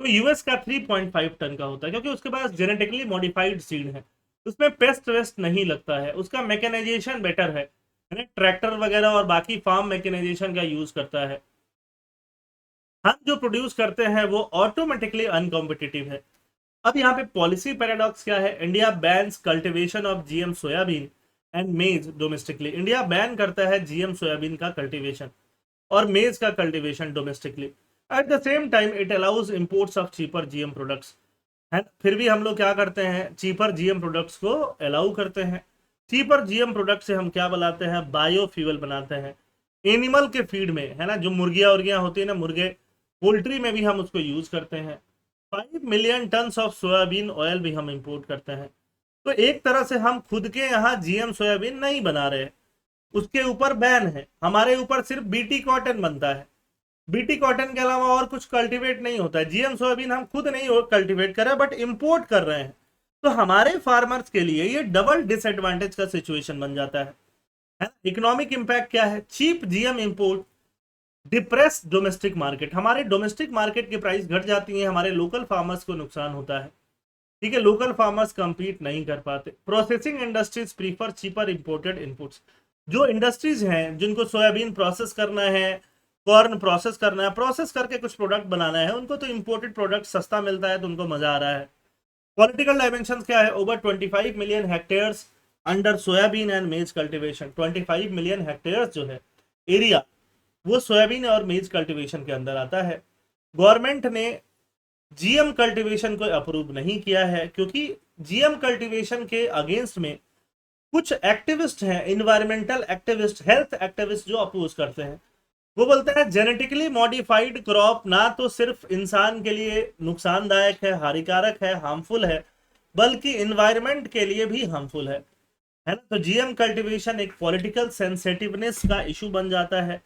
तो यूएस का 3.5 टन का होता है, क्योंकि उसके पास जेनेटिकली मॉडिफाइड सीड है, उसमें पेस्ट वेस्ट नहीं लगता है, उसका मैकेनाइजेशन बेटर है ना, ट्रैक्टर वगैरह और बाकी फार्म मैकेनाइजेशन का यूज करता है। हम जो प्रोड्यूस करते हैं वो ऑटोमेटिकली अनकॉम्पिटिटिव है। अब यहाँ पे पॉलिसी पैराडॉक्स क्या है? India bans cultivation of GM soybean and मेज डोमेस्टिकली। इंडिया बैन करता है जीएम सोयाबीन का कल्टीवेशन और मेज का cultivation domestically. At the same time it allows imports of cheaper GM products, है। फिर भी हम लोग क्या करते हैं, चीपर जीएम प्रोडक्ट्स को अलाउ करते हैं। चीपर जीएम प्रोडक्ट से हम क्या बनाते हैं? बायोफ्यूल बनाते हैं एनिमल के फीड में, है ना। जो मुर्गियां उर्गियां होती है ना, मुर्गे, पोल्ट्री में भी हम उसको यूज करते हैं। 5 million ton of soybean oil भी हम इंपोर्ट करते हैं। तो एक तरह से हम खुद के यहाँ जीएम सोयाबीन नहीं बना रहे, उसके ऊपर बैन है। हमारे ऊपर सिर्फ बीटी कॉटन बनता है, बीटी कॉटन के अलावा और कुछ कल्टीवेट नहीं होता है। जीएम सोयाबीन हम खुद नहीं कल्टीवेट कर रहे हैं, बट इंपोर्ट कर रहे हैं। तो हमारे फार्मर्स के लिए ये डबल डिसएडवांटेज का सिचुएशन बन जाता है। इकोनॉमिक इंपैक्ट क्या है? Cheap GM import depress domestic market, हमारे डोमेस्टिक मार्केट की प्राइस घट जाती है, हमारे लोकल फार्मर्स को नुकसान होता है, ठीक है। लोकल फार्मर्स कंपीट नहीं कर पाते। Processing industries prefer cheaper imported inputs. जो इंडस्ट्रीज हैं जिनको सोयाबीन प्रोसेस करना है, कॉर्न प्रोसेस करना है, प्रोसेस करके कुछ प्रोडक्ट बनाना है, उनको तो इंपोर्टेड प्रोडक्ट सस्ता मिलता है, तो उनको मजा आ रहा है। पॉलिटिकल डायमेंशन क्या है? Over 25 million hectares under soybean and मेज कल्टीवेशन। 25 मिलियन हेक्टेयर्स जो है एरिया, वो सोयाबीन और मेज कल्टीवेशन के अंदर आता है। गवर्नमेंट ने जीएम कल्टीवेशन को अप्रूव नहीं किया है, क्योंकि जीएम कल्टीवेशन के अगेंस्ट में कुछ एक्टिविस्ट हैं, इन्वायरमेंटल एक्टिविस्ट, हेल्थ एक्टिविस्ट, जो अपोज करते हैं। वो बोलते हैं जेनेटिकली मॉडिफाइड क्रॉप ना तो सिर्फ इंसान के लिए नुकसानदायक है, हानिकारक है, हार्मफुल है, बल्कि इन्वायरमेंट के लिए भी हार्मफुल है ना। तो जीएम कल्टीवेशन एक पॉलिटिकल सेंसिटिवनेस का इशू बन जाता है।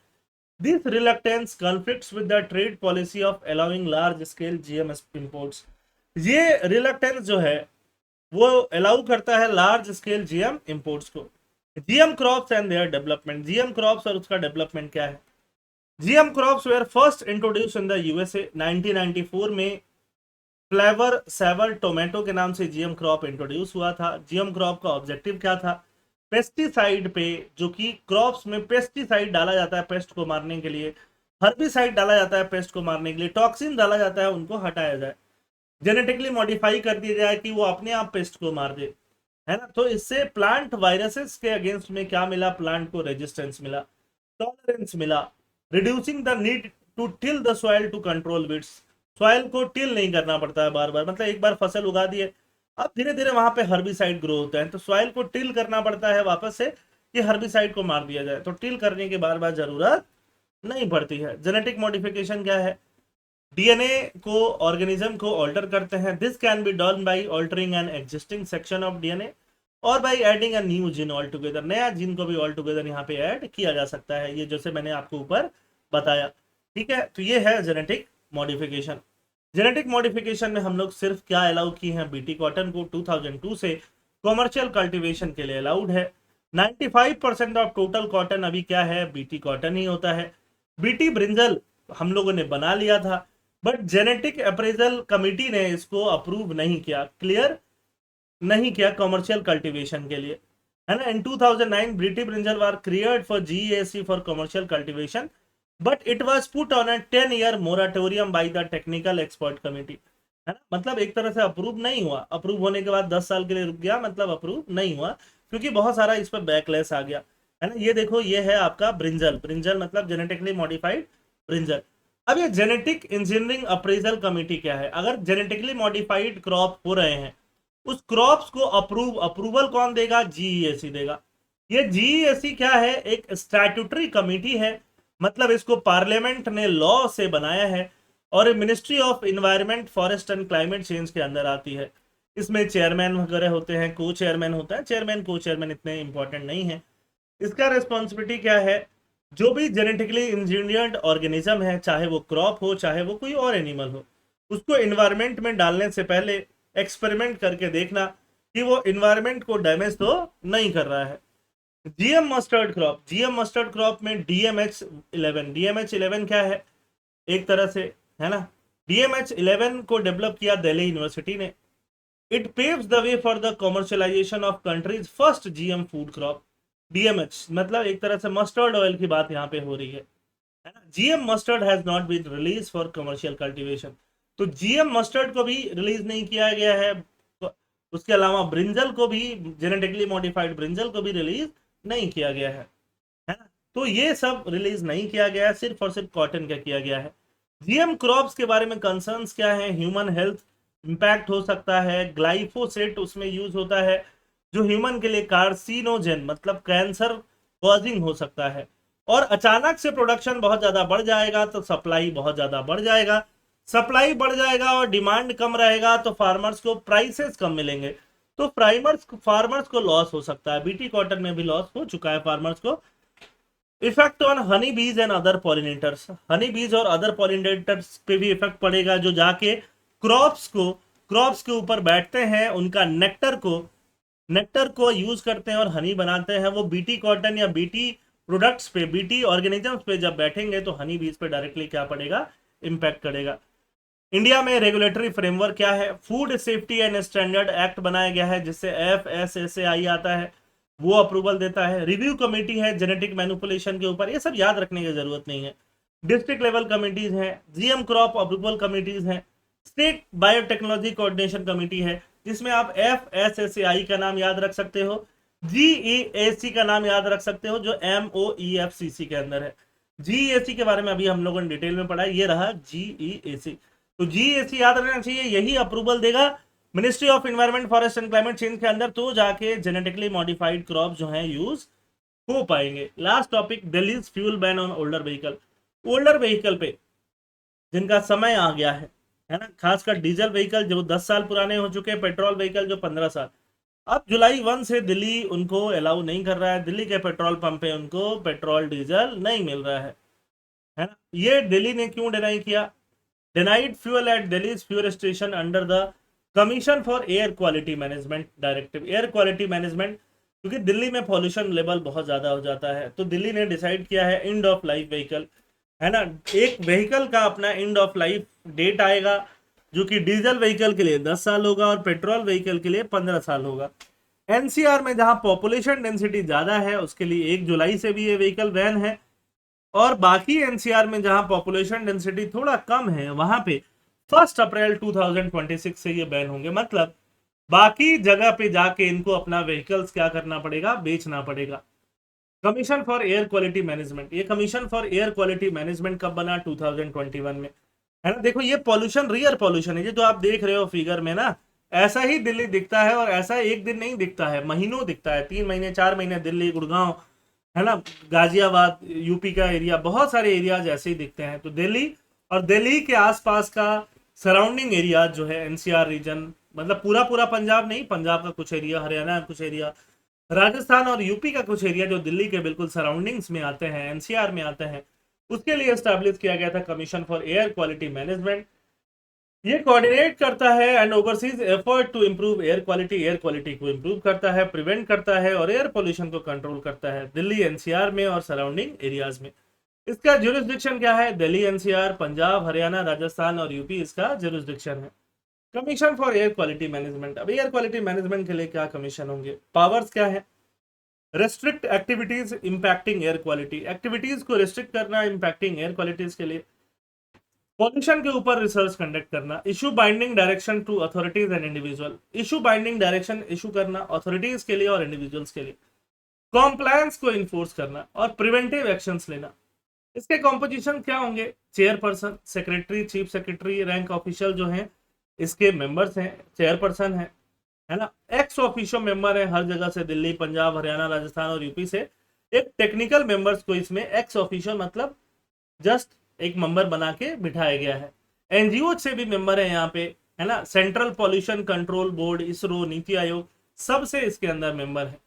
This reluctance conflicts with the trade policy of allowing large scale GM imports. ये reluctance जो है वो अलाउ करता है लार्ज स्केल जीएम इंपोर्ट्स को। GM crops and their development. GM crops और उसका डेवलपमेंट क्या है? GM crops were first introduce in the USA 1994 में। फ्लेवर सेवर टोमेटो के नाम से जीएम क्रॉप इंट्रोड्यूस हुआ था। जीएम क्रॉप का ऑब्जेक्टिव क्या था? पेस्टिसाइड पे, जो कि क्रॉप्स में पेस्टिसाइड डाला जाता है पेस्ट को मारने के लिए, हर्बिसाइड डाला जाता है पेस्ट को मारने के लिए, टॉक्सिन डाला जाता है, उनको हटाया जाए, जेनेटिकली मॉडिफाई कर दिया जाए कि वो अपने आप पेस्ट को मार दे, है ना। तो इससे प्लांट वायरसेस के अगेंस्ट में क्या मिला? प्लांट को रेजिस्टेंस मिला, टॉलरेंस मिला, reducing the need to till the soil to control weeds. Soil को टिल नहीं करना पड़ता है बार बार, मतलब एक बार फसल उगा दिए, अब धीरे धीरे वहां पे हर्बिसाइड ग्रो होता है, तो सॉइल को टिल करना पड़ता है वापस से कि हर्बिसाइड को मार दिया जाए। तो टिल करने की बार बार जरूरत नहीं पड़ती है। जेनेटिक मॉडिफिकेशन क्या है? डीएनए को ऑर्गेनिज्म को ऑल्टर करते हैं। This can be done by altering an existing section of DNA और by adding a new gene altogether. नया जीन को भी ऑल टुगेदर यहाँ पे ऐड किया जा सकता है, ये जैसे मैंने आपको ऊपर बताया। ठीक है, तो ये है जेनेटिक मॉडिफिकेशन। जेनेटिक मॉडिफिकेशन में हम लोग सिर्फ क्या अलाउ किए हैं? बीटी कॉटन को 2002 से कॉमर्शियल कल्टीवेशन के लिए अलाउड है। 95% ऑफ टोटल कॉटन अभी क्या है? बीटी कॉटन ही होता है। बीटी ब्रिंजल हम लोगों ने बना लिया था, बट जेनेटिक अप्रेजल कमेटी ने इसको अप्रूव नहीं किया, क्लियर नहीं किया कॉमर्शियल कल्टीवेशन के लिए, है ना। In 2009 Bt brinjal was create for GAC for commercial cultivation, but it was put on a 10-year moratorium by the technical expert committee, है ना। मतलब एक तरह से अप्रूव नहीं हुआ, अप्रूव होने के बाद 10 साल के लिए रुक गया, मतलब अप्रूव नहीं हुआ, क्योंकि बहुत सारा इस पर बैकलेस आ गया, है ना। ये देखो, ये है आपका ब्रिंजल, ब्रिंजल मतलब जेनेटिकली मॉडिफाइड ब्रिंजल। अब ये जेनेटिक इंजीनियरिंग अप्रेजल कमेटी क्या है? अगर जेनेटिकली मॉडिफाइड क्रॉप हो रहे हैं, उस क्रॉप्स को अप्रूवल कौन देगा? जीईएसी देगा। ये जीईएसी क्या है? एक स्टैट्यूटरी कमेटी है, मतलब इसको पार्लियामेंट ने लॉ से बनाया है और ministry of environment forest and climate change के अंदर आती है। इसमें चेयरमैन वगैरह होते हैं, को चेयरमैन होता है, चेयरमैन को चेयरमैन इतने इंपॉर्टेंट नहीं है। इसका रिस्पॉन्सिबिलिटी क्या है? जो भी जेनेटिकली इंजीनियर्ड ऑर्गेनिज्म है, चाहे वो क्रॉप हो चाहे वो कोई और एनिमल हो, उसको इन्वायरमेंट में डालने से पहले एक्सपेरिमेंट करके देखना कि वो इन्वायरमेंट को डैमेज तो नहीं कर रहा है। GM mustard crop, GM mustard crop में डीएमएच 11, डीएमएच 11 क्या है? एक तरह से, है ना, डीएमएच 11 को डेवलप किया दिल्ली यूनिवर्सिटी ने। It paves the way for the commercialisation of countries first GM food crop. DMH मतलब एक तरह से मस्टर्ड ऑयल की बात यहाँ पे हो रही है ना। GM mustard has not been release for commercial cultivation, तो जीएम मस्टर्ड को भी रिलीज नहीं किया गया है। उसके अलावा ब्रिंजल को भी, जेनेटिकली मॉडिफाइड ब्रिंजल को भी रिलीज नहीं किया गया है ना। तो ये सब रिलीज नहीं किया गया है, सिर्फ और सिर्फ कॉटन का किया गया है। जीएम क्रॉप्स के बारे में कंसर्न्स क्या है? ह्यूमन हेल्थ इंपैक्ट हो सकता है, ग्लाइफोसेट उसमें यूज होता है जो ह्यूमन के लिए कार्सिनोजेन मतलब कैंसर कॉजिंग हो सकता है, और अचानक से प्रोडक्शन बहुत ज्यादा बढ़ जाएगा तो सप्लाई बहुत ज्यादा बढ़ जाएगा, सप्लाई बढ़ जाएगा और डिमांड कम रहेगा तो फार्मर्स को प्राइसेस कम मिलेंगे, तो फार्मर्स को लॉस हो सकता है। बीटी कॉटन में भी लॉस हो चुका है फार्मर्स को। इफेक्ट ऑन हनी बीज एंड अदर पॉलिनेटर्स, हनी बीज और अदर पॉलिनेटर्स पे भी इफेक्ट पड़ेगा, जो जाके क्रॉप्स के ऊपर बैठते हैं, उनका नेक्टर को यूज करते हैं और हनी बनाते हैं। वो बीटी कॉटन या बीटी प्रोडक्ट्स पे, बीटी ऑर्गेनिजम्स पे जब बैठेंगे तो हनी बीज पे डायरेक्टली क्या पड़ेगा? इम्पैक्ट करेगा। इंडिया में रेगुलेटरी फ्रेमवर्क क्या है? Food safety and standard act बनाया गया है, जिससे FSSAI आता है, वो अप्रूवल देता है। रिव्यू कमेटी है जेनेटिक मैनिपुलेशन के ऊपर, ये सब याद रखने की जरूरत नहीं है। डिस्ट्रिक्ट लेवल कमिटीज हैं, जीएम क्रॉप अप्रूवल कमिटीज हैं, स्टेट बायोटेक्नोलॉजी कोऑर्डिनेशन कमेटी है, जिसमें आप FSSAI का नाम याद रख सकते हो, GEAC का नाम याद रख सकते हो, जो MOEFCC के अंदर है। GEAC के बारे में अभी हम लोगों ने डिटेल में पढ़ा है, ये रहा GEAC। तो GEAC याद रखना चाहिए, यही अप्रूवल देगा ministry of environment forest and climate change के अंदर, तो जाके जेनेटिकली मॉडिफाइड क्रॉप जो है यूज हो पाएंगे। Last topic, Delhi fuel ban on older vehicle. Older vehicle पे जिनका समय आ गया है ना, खासकर डीजल व्हीकल जो 10 साल पुराने हो चुके हैं, पेट्रोल व्हीकल जो 15 साल, अब जुलाई 1 से दिल्ली उनको अलाउ नहीं कर रहा है। दिल्ली के पेट्रोल पंप पे उनको पेट्रोल डीजल नहीं मिल रहा है ना। ये दिल्ली ने क्यों डिनाई किया? Denied fuel at Delhi fuel station under the commission for air quality management directive. Air quality management, क्योंकि दिल्ली में पॉल्यूशन लेवल बहुत ज्यादा हो जाता है, तो दिल्ली ने डिसाइड किया है एंड ऑफ लाइफ व्हीकल, है ना। एक व्हीकल का अपना एंड ऑफ लाइफ डेट आएगा, जो कि डीजल व्हीकल के लिए 10 साल होगा और पेट्रोल व्हीकल के लिए 15 साल होगा। एनसीआर में जहां पॉपुलेशन डेंसिटी ज्यादा है, उसके लिए 1 जुलाई से भी ये व्हीकल बैन है, और बाकी एनसीआर में जहां पॉपुलेशन डेंसिटी थोड़ा कम है, वहां पे 1 अप्रैल 2026 से ये बैन होंगे। मतलब बाकी जगह पे जाके इनको अपना व्हीकल्स क्या करना पड़ेगा? बेचना पड़ेगा। Commission for air quality management, ये commission for air quality management कब बना? 2021 में, है ना। देखो, ये पॉल्यूशन रियल पॉल्यूशन है, ये जो आप देख रहे हो फिगर में ना, ऐसा ही दिल्ली दिखता है, और ऐसा एक दिन नहीं दिखता है, महीनों दिखता है, 3 महीने 4 महीने दिल्ली, गुड़गांव, है ना, गाजियाबाद यूपी का एरिया, बहुत सारे एरियाज ऐसे ही दिखते हैं। तो दिल्ली और दिल्ली के आसपास का सराउंडिंग एरिया जो है एनसीआर रीजन, मतलब पूरा पूरा पंजाब नहीं, पंजाब का कुछ एरिया, हरियाणा का कुछ एरिया, राजस्थान और यूपी का कुछ एरिया जो दिल्ली के बिल्कुल सराउंडिंग्स में आते हैं, एनसीआर में आते हैं, उसके लिए स्टैब्लिश किया गया था commission for air quality management. ये कोऑर्डिनेट करता है and overseas effort to improve air quality को इंप्रूव करता है, प्रिवेंट करता है और एयर पोल्यूशन को कंट्रोल करता है दिल्ली एनसीआर में और सराउंडिंग एरियाज में। इसका ज्यूरिसडिक्शन क्या है? दिल्ली एनसीआर, पंजाब, हरियाणा, राजस्थान और यूपी इसका ज्यूरिसडिक्शन है। Commission for air quality management, अब एयर क्वालिटी मैनेजमेंट के लिए क्या कमीशन होंगे? पावर्स क्या है? Restrict activities impacting air quality, activities को रेस्ट्रिक्ट करना इंपैक्टिंग एयर क्वालिटीज के लिए। पॉल्यूशन के ऊपर रिसर्च कंडक्ट करना। Issue binding direction to authorities and individual, issue binding direction issue करना अथॉरिटीज के लिए और इंडिविजुअल्स के लिए। कॉम्प्लायंस को इन्फोर्स करना और प्रिवेंटिव एक्शंस लेना। इसके कॉम्पोजिशन क्या होंगे? Chairperson, secretary, chief secretary, rank official जो हैं इसके मेंबर्स हैं, चेयरपर्सन है ना, एक्स ऑफिशियो मेंबर है हर जगह से, दिल्ली, पंजाब, हरियाणा, राजस्थान और यूपी से। एक टेक्निकल मेंबर्स को इसमें एक्स ऑफिशियो मतलब जस्ट एक मेंबर बना के बिठाया गया है। एनजीओ से भी मेंबर है यहाँ पे, है ना, central pollution control board, ISRO, NITI Aayog, सबसे इसके अंदर मेंबर है।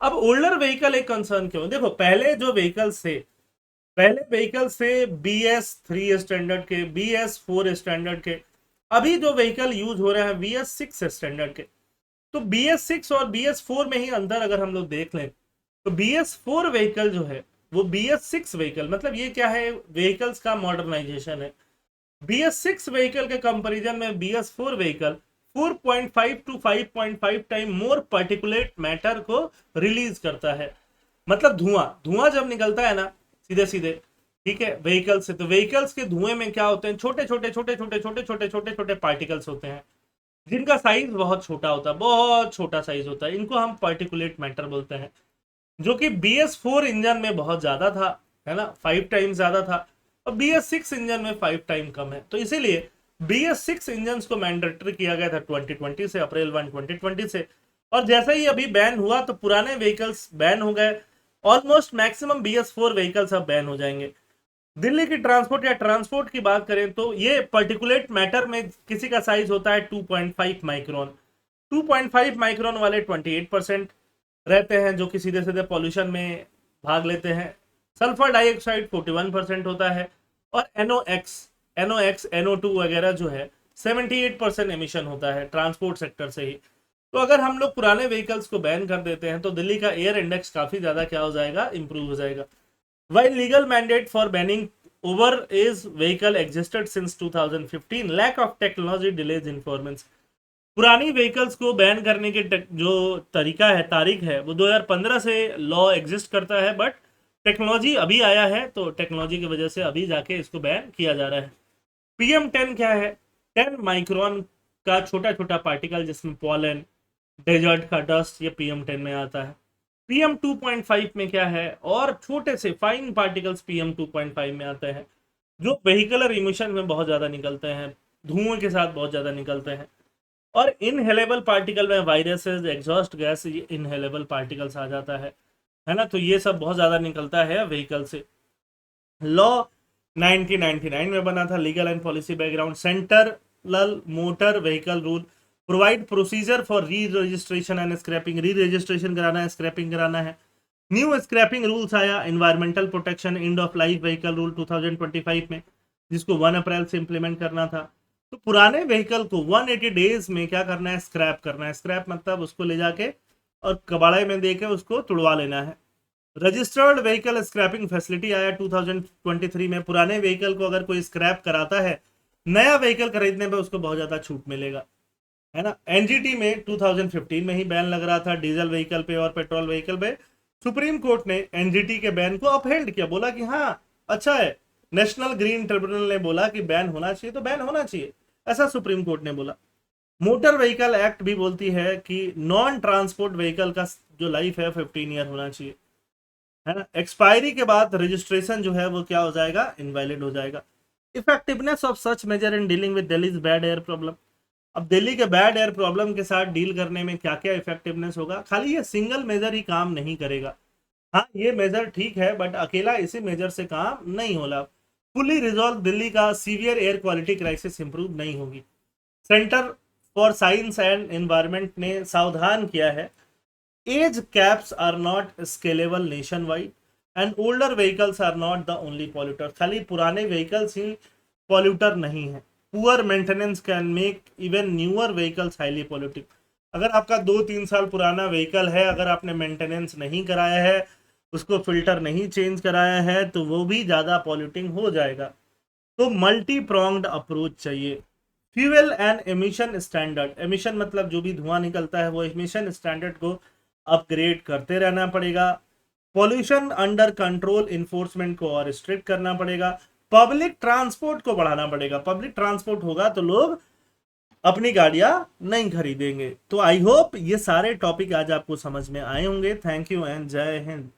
अब ओल्डर व्हीकल एक कंसर्न क्यों? देखो पहले जो व्हीकल्स थे, पहले व्हीकल्स थे BS3 स्टैंडर्ड के, BS4 स्टैंडर्ड के। अभी जो व्हीकल यूज हो रहे हैं BS6 स्टैंडर्ड के। तो BS6 और BS4 में ही अंतर अगर हम लोग देख लें तो BS4 व्हीकल जो है वो BS6 व्हीकल, मतलब ये क्या है? व्हीकल्स का मॉडर्नाइजेशन है। BS6 व्हीकल के कंपैरिजन में BS4 vehicle 4.5 to 5.5 time more particulate matter को रिलीज करता है। मतलब धुआं, धुआं जब निकलता है ना सीधे सीधे, ठीक है, व्हीकल से, तो व्हीकल्स के धुएं में क्या होते हैं? छोटे छोटे छोटे छोटे छोटे छोटे छोटे छोटे पार्टिकल्स होते हैं जिनका साइज बहुत छोटा होता है, बहुत छोटा साइज होता है। इनको हम पार्टिकुलेट मैटर बोलते हैं, जो कि BS4 इंजन में बहुत ज्यादा था, है ना, 5 टाइम ज्यादा था, और BS6 इंजन में 5 टाइम कम है। तो इसीलिए BS6 इंजन को मैंडेटरी किया गया था 2020 से, अप्रैल 1 2020 से। और जैसे ही अभी बैन हुआ तो पुराने व्हीकल्स बैन हो गए, ऑलमोस्ट मैक्सिमम BS4 व्हीकल्स अब बैन हो जाएंगे। दिल्ली की ट्रांसपोर्ट या ट्रांसपोर्ट की बात करें तो ये पर्टिकुलेट मैटर में किसी का साइज होता है 2.5 माइक्रोन। 2.5 माइक्रोन वाले 28% रहते हैं जो कि सीधे सीधे पॉल्यूशन में भाग लेते हैं। सल्फर डाइऑक्साइड 41% होता है, और NOx NO2 वगैरह जो है 78% एमिशन होता है ट्रांसपोर्ट सेक्टर से ही। तो अगर हम लोग पुराने व्हीकल्स को बैन कर देते हैं तो दिल्ली का एयर इंडेक्स काफी ज्यादा क्या हो जाएगा? इंप्रूव हो जाएगा। While legal mandate for banning over-age vehicle existed since 2015, lack of technology delays enforcement। पुरानी व्हीकल्स को बैन करने के जो तरीका है, तारीख है, वो 2015 से लॉ एग्जिस्ट करता है, बट टेक्नोलॉजी अभी आया है, तो टेक्नोलॉजी की वजह से अभी जाके इसको बैन किया जा रहा है। PM10 क्या है? 10 माइक्रोन का छोटा छोटा पार्टिकल जिसमें पॉलन, डेजर्ट का डस्ट, ये PM10 में आता है। PM2.5 में क्या है? और छोटे से फाइन पार्टिकल्स PM2.5 में आते हैं जो वेहिकुलर इमिशन में बहुत ज्यादा निकलते हैं, धुएं के साथ बहुत ज्यादा निकलते हैं। और इनहेलेबल पार्टिकल में वायरसेस, एग्जॉस्ट गैस, ये इनहेलेबल पार्टिकल्स आ जाता है ना, तो ये सब बहुत ज्यादा निकलता है व्हीकल से। लॉ 1999 में बना था। Legal and policy background, central motor vehicle rule provide procedure for re registration and scrapping, re registration कराना है, स्क्रैपिंग कराना है। न्यू स्क्रैपिंग रूल्स आया, environmental protection end of life vehicle rule 2025 में, जिसको 1 अप्रैल से इंप्लीमेंट करना था। तो पुराने व्हीकल को 180 डेज में क्या करना है? स्क्रैप करना है। स्क्रैप मतलब उसको ले जाके और कबाड़े में देके उसको तुड़वा लेना है। रजिस्टर्ड व्हीकल स्क्रैपिंग फैसिलिटी आया 2023 में। पुराने व्हीकल को अगर कोई स्क्रैप कराता है, नया व्हीकल खरीदने पे उसको बहुत ज्यादा छूट मिलेगा, है ना। NGT में 2015 में ही बैन लग रहा था डीजल व्हीकल पे और पेट्रोल व्हीकल पे। सुप्रीम कोर्ट ने NGT के बैन को अपहेल्ड किया, बोला कि हाँ अच्छा है, नेशनल ग्रीन ट्रिब्यूनल ने बोला कि बैन होना चाहिए तो बैन होना चाहिए, ऐसा सुप्रीम कोर्ट ने बोला। मोटर व्हीकल एक्ट भी बोलती है कि नॉन ट्रांसपोर्ट व्हीकल का जो लाइफ है 15 ईयर होना चाहिए, है ना। एक्सपायरी के बाद रजिस्ट्रेशन जो है वो क्या हो जाएगा? इनवैलिड हो जाएगा। Effectiveness of such measure in dealing with Delhi's bad air problem. अब दिल्ली के बैड एयर प्रॉब्लम के साथ डील करने में क्या क्या इफेक्टिवनेस होगा? खाली ये सिंगल मेजर ही काम नहीं करेगा, हाँ ये मेजर ठीक है, बट अकेला इसी मेजर से काम नहीं होला। फुली रिजॉल्व दिल्ली का severe air quality crisis improve नहीं होगी। Centre for science and environment ने सावधान किया है, as caps are not scalable nationwide and older vehicles are not the only polluter. खाली पुराने व्हीकल्स ही पॉल्यूटर नहीं है, poor maintenance can make even newer vehicles highly pollutive. अगर आपका 2-3 साल पुराना व्हीकल है, अगर आपने मेंटेनेंस नहीं कराया है, उसको फिल्टर नहीं चेंज कराया है, तो वो भी ज़्यादा पॉल्यूटिंग हो जाएगा। तो मल्टी प्रोंग्ड अप्रोच चाहिए। Fuel and emission standard, emission मतलब जो भी धुआं निकलता है, वो एमिशन स्टैंडर्ड को अपग्रेड करते रहना पड़ेगा। पॉल्यूशन अंडर कंट्रोल इन्फोर्समेंट को और स्ट्रिक्ट करना पड़ेगा। पब्लिक ट्रांसपोर्ट को बढ़ाना पड़ेगा। पब्लिक ट्रांसपोर्ट होगा तो लोग अपनी गाड़ियां नहीं खरीदेंगे। तो आई होप ये सारे टॉपिक आज आपको समझ में आए होंगे। थैंक यू एंड जय हिंद।